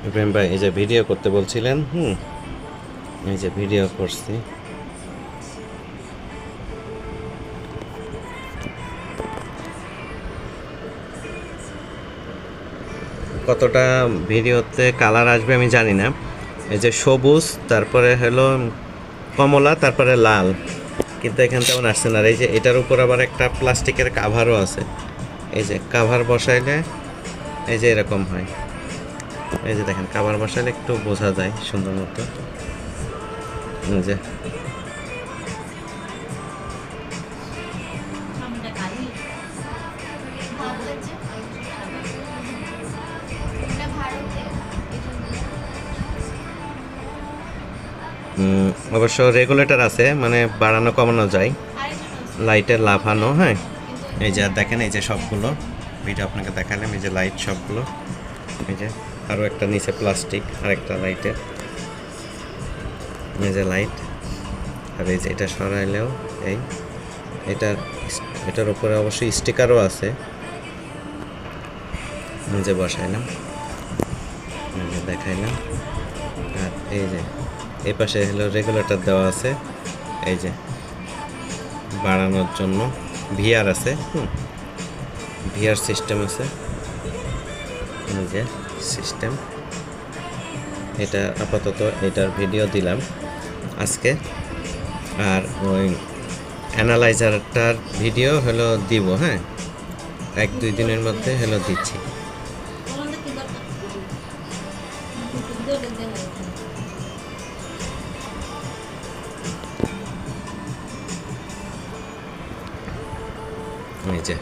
ইব্রাহিম ভাই এই যে ভিডিও করতে বলছিলেন, এই যে ভিডিও করছি। কতটা ভিডিওতে কালার আসবে আমি জানি না। এই যে সবুজ, তারপরে হলো কমলা, তারপরে লাল, কিন্তু এখান তেমন আসছে না। আর এই যে এটার উপর আবার একটা প্লাস্টিকের কাভারও আছে। এই যে কাভার বসাইলে এই যে এরকম হয়। এই যে দেখেন কাভার বসাইলে একটু বোঝা যায় সুন্দর মতো। এই যে অবশ্য রেগুলেটর আছে, মানে বাড়ানো কমানো যায়, লাইটের লাফানো। হ্যাঁ, এই যে দেখেন, এই যে সবগুলো ভিডিও আপনাকে দেখালাম, এই যে লাইট সবগুলো। এই যে আরও একটা নিচে প্লাস্টিক, আর একটা লাইটের, এই যে লাইট। আর এই যে এটা সরাইলেও এই এটার উপরে অবশ্যই স্টিকারও আছে। এই যে বসাইলাম, এই যে দেখাইলাম। আর এই যে এই পাশে হলো রেগুলেটর দেওয়া আছে, এই যে বাড়ানোর জন্য ভিআর আছে, ভিআর সিস্টেম আছে। এই যে সিস্টেম, এটা আপাতত এটার ভিডিও দিলাম আজকে। আর ওই অ্যানালাইজারটার ভিডিও হলো দিব, হ্যাঁ, 1-2 দিনের মধ্যে হলো দিচ্ছি। এই যে